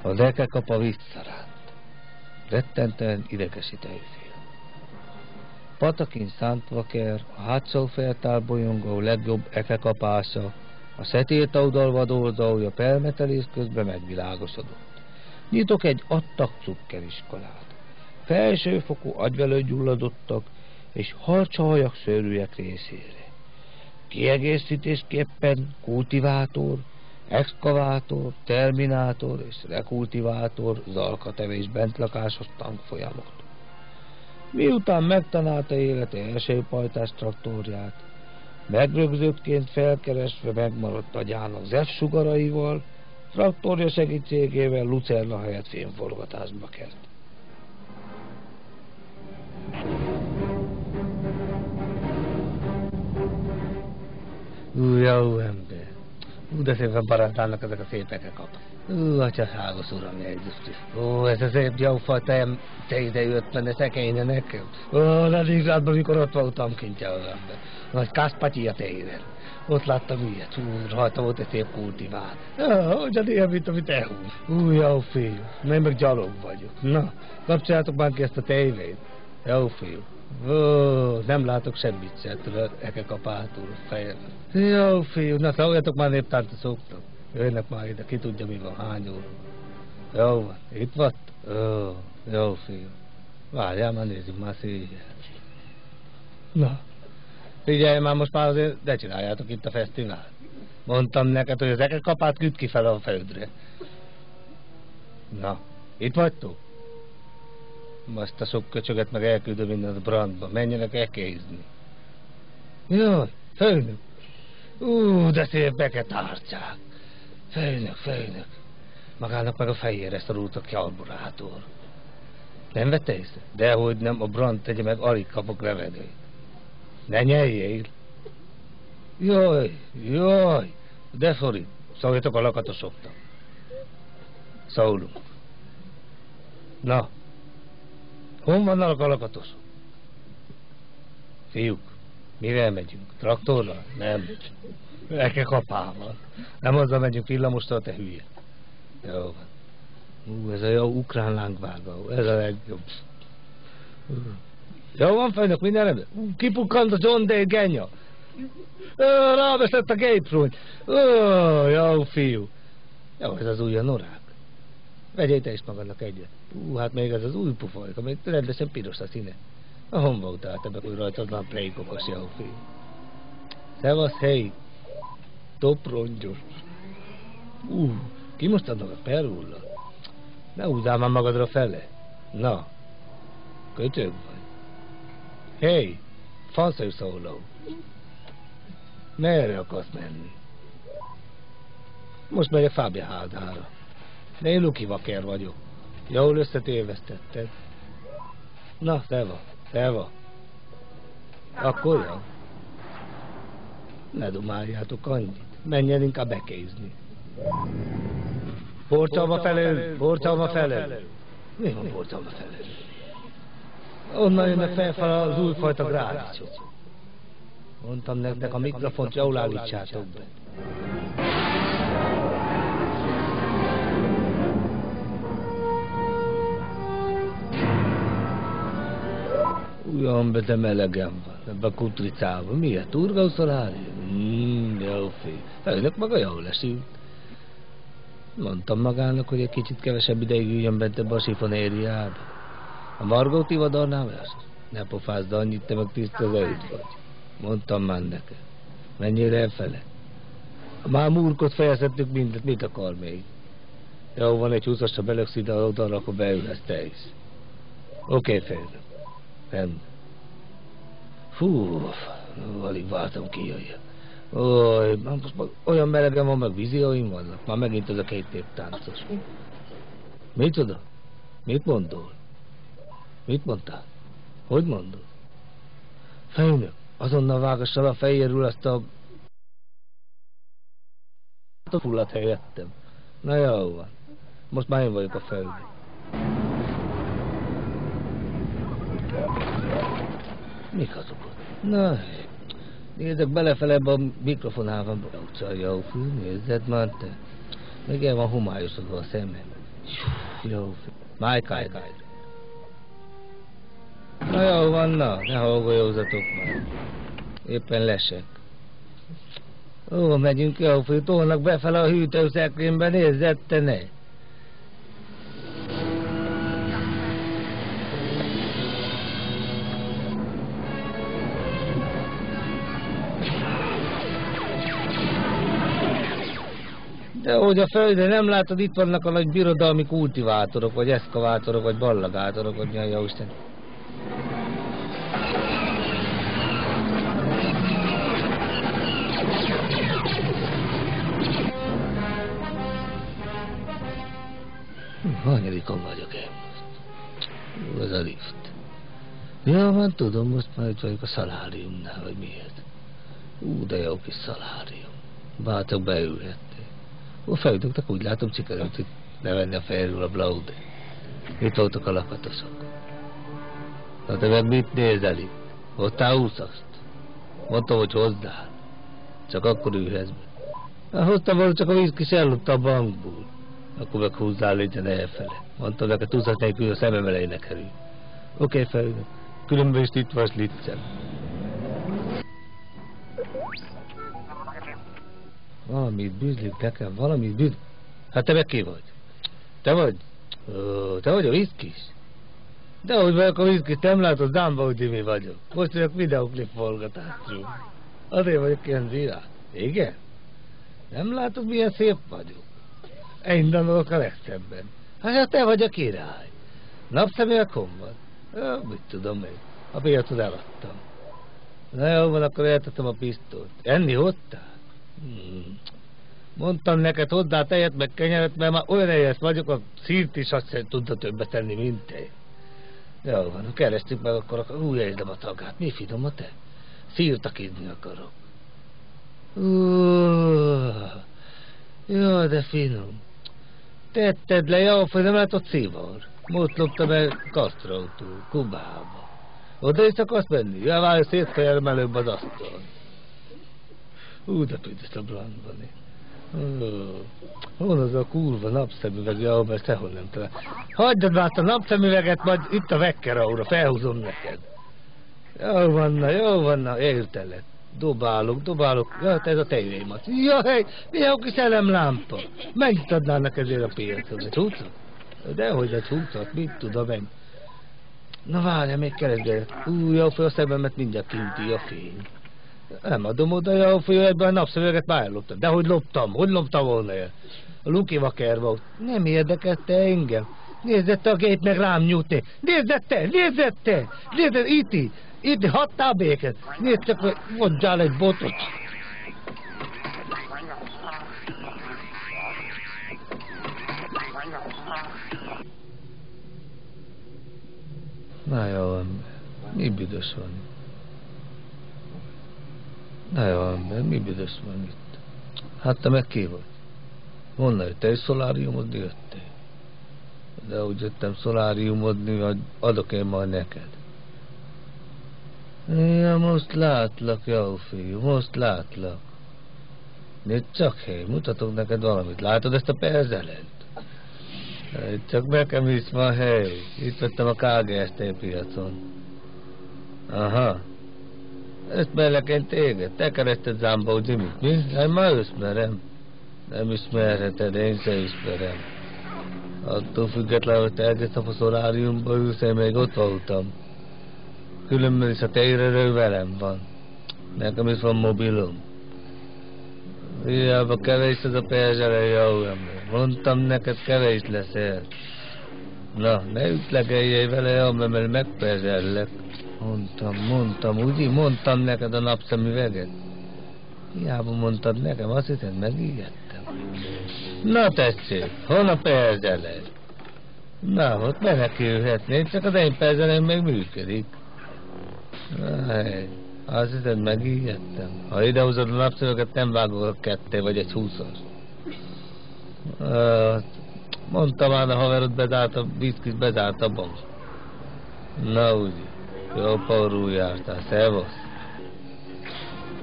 A ekekapa visszaránt. Rettentően idegesít Éjfél. Patakin Szentvaker, a hátsó feltár bolyongó legjobb ekekapása, a szetéta udalvadódója permetelés közben megvilágosodott. Nyitok egy adtak cukkeriskolát. Felsőfokú agyvelő gyulladottak és harcsahajak szőrűek részére. Kiegészítésképpen kultivátor, exkavátor, terminátor és rekultivátor zalkatevés bentlakásos tankfolyamot. Miután megtanálta élete első pajtás traktorját, megrögzöttként felkeresve megmaradt agyának ZEF-sugaraival, traktorja segítségével lucerna helyett fémforgatásba kezd. Jó ember! De szépen barátálnak ezek a szép ekekap. Atyaságos uram, Jézus! Ez a szép jófajta te ide jött benne szekénye nekem. Leningrádban, mikor ott voltam kint ember. Nagy Kászpatyi a téren. Ott láttam ilyet. Rajta volt egy szép kultivál. Hogyan ilyen, mint amit elhúz. Jó fiú, én meg gyalog vagyok. Na, kapcsoljátok már ki ezt a tévét. Jó fiú. Nem látok semmit se, tudod, ekekapátul fejem. Jó fiú, na szóljatok már néptárta szoktam. Jöjjenek már ide, ki tudja mi van, hány óra. Jó van, itt vagy? Jó fiú. Várjál, már nézzük már szégyel. Na, figyelj már, most már azért ne csináljátok itt a fesztivált. Mondtam neked, hogy az ekekapát küld ki fel a földre. Na, itt vagytok? Azt a sok köcsöget meg elküldöm innen a brandba. Menjenek ekézni. Jaj, főnök. De szép beketárcsák. Főnök. Magának meg a fejére szorult a karburátor. Nem vette észre? Dehogy nem, a brand tegye meg, alig kapok levegőt. Ne nyeljél. Jaj. De szorít. Szóljatok a lakatosoknak. Szólunk. Na. Hon vannak a lakatosok? Fiúk, mivel megyünk? Traktorral? Nem. Ekekapával. Nem azzal megyünk villamostal, te hülye. Jó van. Ez a jó ukrán lángvágó. Ez a legjobb. Jó van, főnök, minden rendben? Kipukkant a John Day genya. Rábeszett a gépről. Jó fiú. Jó, ez az új a norák. Vegyél te is magadnak egyet. Hát még ez az új pufajka, még rendesen piros a színe. A honvoltál ebben, hogy rajtad van plejkokos, jó fiú. Szevasz, hely! Top rongyos. Kimostadnak a perullat. Ne húzzál már magadra fele. Na, köcsög vagy. Hely, fansző szóló. Merre akarsz menni? Most megyek Fábia hádára. De én Luki Vaker vagyok. Jól összetévesztetted. Na, Szeva. Akkor jó. Ne dumáljátok annyit. Menjen inkább bekézni. Porcalma felől. Mi van porcalma felől? Onnan jönnek felfel az újfajta grádicsok. Mondtam nektek, a mikrofont jól állítsátok be. Ugyan, de melegem van, ebben a kutricában. Miért? Turgauszolálni? Jó fiú. Főnök maga jól esült. Mondtam magának, hogy egy kicsit kevesebb ideig üljön bent ebbe a sifonériába. A Margót ivadalnál lesz? Ne pofázd annyit, te meg tiszta zöld vagy. Mondtam már neked. Menjél elfele. Már múrkot fejezhettük mindent, mit akar még? Jó, van egy 20-as, ha belöksz ide, oda, akkor beülhetsz te is. Oké, főnök. Rendben. Alig vártam ki jöjjön. Most olyan melegem van, meg vízióim vannak. Már megint ez a két néptáncos. Micsoda? Mit mondol? Mit mondtál? Hogy mondod? Főnök, azonnal vágassal a fejéről azt a fullat helyettem. Na jó van. Most már én vagyok a földön. Mik azok? Na, nézzek belefele ebbe a mikrofonában. Jó fiú, nézzed már te. Még el van homályosodva a szemem. Jó, májkáj. Na jó van, na, ne hallgatózzatok már. Éppen lesek. Ó, megyünk, jó, hogy tolnak befele a hűtőszekrénybe, nézzed te, ne! De hogy a földön nem látod, itt vannak a nagy birodalmi kultivátorok, vagy eszkavátorok, vagy ballagátorok, vagy mi a jóisten. Hanyadikon vagyok én most? Ez a lift. Ja, van, tudom, most már itt vagyok a szaláriumnál, vagy miért. De jó kis szalárium. Bátok beülhették. Felütöttek, úgy látom, sikerült, hogy levenni a fejről a blaude. Itt voltak a lakatosok. Na te meg mit nézel itt? Hoztál úszast? Mondtam, hogy hozzál. Csak akkor ülhetsz be. Hoztam volna, csak a víz kis ellopta a bankból. Akkor meg húzzál legyen elfele. Mondtam neked, úszás nélkül a szemem elejének kerül. Oké, felülök. Különben is itt vas liccem. Valamit bűzlik nekem, valamit bűzlik. Hát te meg ki vagy? Te vagy? Te vagy a viszkis? Dehogy vagyok a viszkis, nem látod, Zámbó Jimmy vagyok. Most vagyok videoklip forgatásról. Azért vagyok ilyen zsírát. Igen? Nem látod, milyen szép vagyok? Én dandolok a legszebben. Hát te vagy a király. Napszeműek honnan? Mit tudom én. A piacot eladtam. Na jó van, akkor eltettem a pisztolyt. Enni hoztál? Mondtam neked, hozzá tejet meg kenyeret, mert már olyan helyes vagyok, a szírt is azt sem tudta többet tenni, mint te. Jó van, keresztük meg akkor úgy érzem a tagát. Mi finom a te? Szírtakidni akarok. Jó, de finom. Tetted le, jó, hogy nem látott szívar. Most loptam el Castrótól, Kubába. Oda is akarsz menni? Ja, várj, szétfejelem előbb az asztal. De például a blandban. Hol az a kurva napszemüveg, jó, mert sehol nem talál. Hagyjad már a napszemüveget, majd itt a Vekkeraugra, felhúzom neked. Jó van, na, értelek. Dobálok. Ja, ez a tejvémat. Jaj, milyen kis elemlámpa. Mennyit adnának ezért a piacot? Egy 20? Dehogy egy 20, mit tudom én. Na várja, még keresgél. Jó, fel a szememet mindjárt kinti a fény. Nem adom oda, jó, folyó, ebben a napszemüveget már elloptam. De hogy loptam volna el? A Luki Vaker volt. Nem érdekette engem. Nézzed te a gép meg rám nyújtni. Nézzed te! Itt hattál béket. Nézd csak, hogy mondjál egy botot. Na jó, ember, mi büdös van? Mi büdös van itt? Hát te meg ki vagy? Honnan jöttél? Szoláriumodni jöttél? De úgy jöttem szoláriumodni, vagy adok én majd neked. Ja, most látlak, jó fiú, most látlak. Nézd csak, hé, mutatok neked valamit. Látod ezt a perzelent? Csak nekem is van hely. Itt vettem a KGST piacon. Aha. Ismerlek én téged. Te kerested Zámbó Jimmy-t, mi? Én már ismerem. Nem ismerheted, én se ismerem. Attól függetlenül, hogy te egész nap a szoláriumba ülsz, én még ott voltam. Különben is a térerő velem van. Nekem is van mobilom. Hiába kevés ez a perzsele, jó ember. Mondtam neked, kevés leszel. Na, ne ütlegeljél vele, jó, mert megperzsellek. Mondtam neked a napszemüveget. Hiába mondtad nekem, azt hiszem, megijedtem. Na tessék, hol a perzsele? Na, ott menekülhetnél, csak az én perzselem még működik. Azt hiszed, megijedtem. Ha idehúzod a napszemüveget, nem vágok ketté, vagy egy 20-as. Mondtam már, a haverod bezárt a viszkis, bezárt a bank. Na úgy, jó parul jártál, szevasz.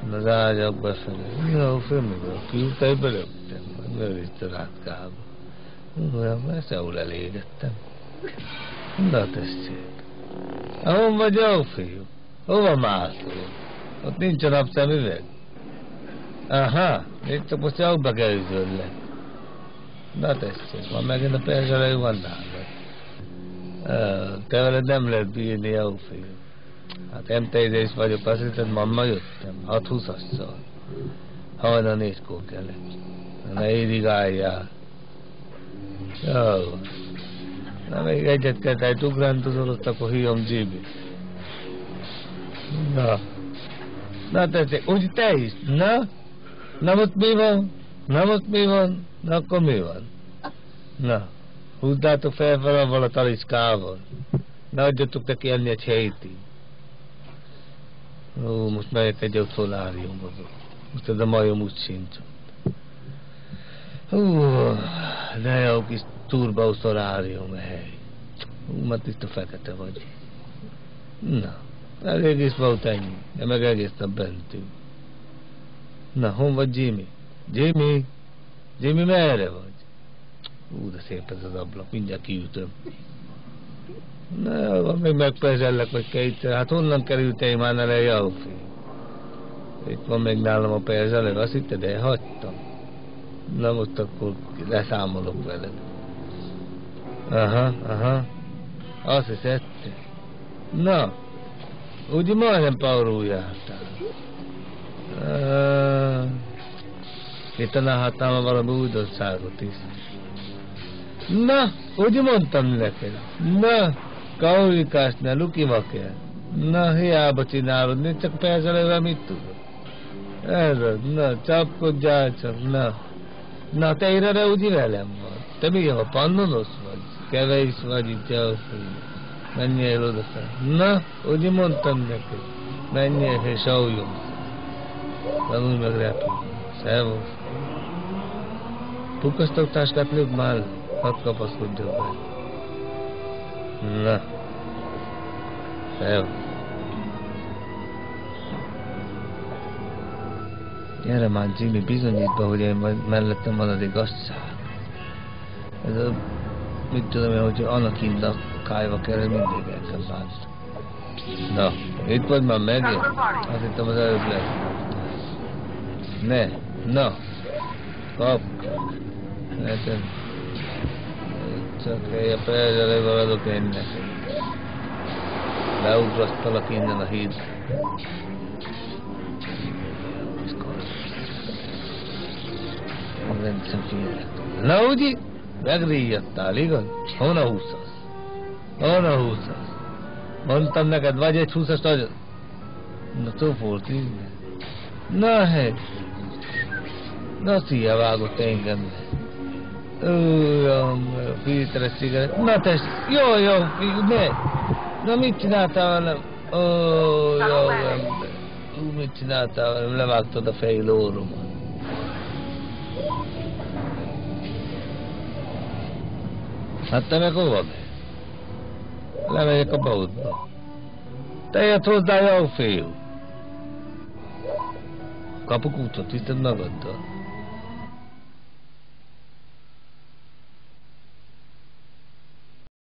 Na zárjak befele. Jó, fölművel, a kiúttai belögtem, majd mögött a rátkába. Olyan messze jól elégettem. Na tessék. Hon vagy, jó fiú? Hova mászol? Ott nincs a napszemüveg? Aha, itt csak most jókba gőzöllek. Na tessék, van megint a perzselő van nálad. Te veled nem lehet bírni, jó fiú. Hát MT-is vagyok, azt hiszed, mamma jöttem. 6:20-asszal. Hajna 4-kor kellett. Ne irigáljál. Jó. Na még egyet-kettőt ugrán tudod, ott akkor hívom Jimmy. Na tessék, úgy te is. Na most mi van? Na akkor mi van? Na, húzzátok fel avval a taliszkával. Ne adjatok neki enni egy hétig. Ó, most megyek egy szoláriumba. Most ez a majom úgy sincs. De jó kis turba szolárium a hely. Már tiszta fekete vagy. Na, elég is volt ennyi. De meg egész nap bentünk. Na, hon vagy Jimmy? Jimmy, merre vagy? De szép ez az ablak, mindjárt kiütöm. Na, van, még megpezsellek, hogy kétszer. Hát honnan kerültél már ne le, jó fiú? Itt van még nálam a perzselő, azt hitted, elhagytam. Na most akkor leszámolok veled. Aha. Azt hiszed. Na, úgy majdnem Paulul jártál. Itt találhatnám valami újdonságot is. Na, úgy mondtam neked. Na, kaulikás, ne lukiva kell. Na, hiába csinálod, nincs csak perzselővel mit tudod. Ez az, na, csapkodjál csak, na. Na, te ére úgy velem van. Te mi, ha pannonos vagy? Kevés vagy itt, jó fiú. Menjél oda fel. Na, úgy mondtam neked. Menjél, és saujjon. Tanulj meg repülni. Szervusz. Pukkasztok táskát lők már, hadd kapaszkodjon be. Na. Szervusz. Gyere már, Jimmy, bizonyít be, hogy én mellettem van az igazság. Ez a... Mit tudom én, hogy Anakinnak kájva kell, mindig el kell bánni. Na, itt vagy már megint? Azt hittem az előbb lesz. Ne, na, kap. Nekem. Csak egy perzselővel adok én neked. Beugrasztalak innen a híd. Rendszem félek. Na úgy? Megríjadtál, igaz? Hon a 20-as? Mondtam neked, vagy egy 20-as nagyon... Na, szófolt, így? Na, hely. Na, szia, vágott engem. Filteres cigaret. Na, tess, jó, fiú, ne. Na, mit csináltál velem? Jó, ember. Mit csináltál velem? Levágtad a fél óromat. Hát te meg hova megy? Lemegyek a boltba. Te jött hozzá, jó fiú. Kapok útot, viszed magaddal.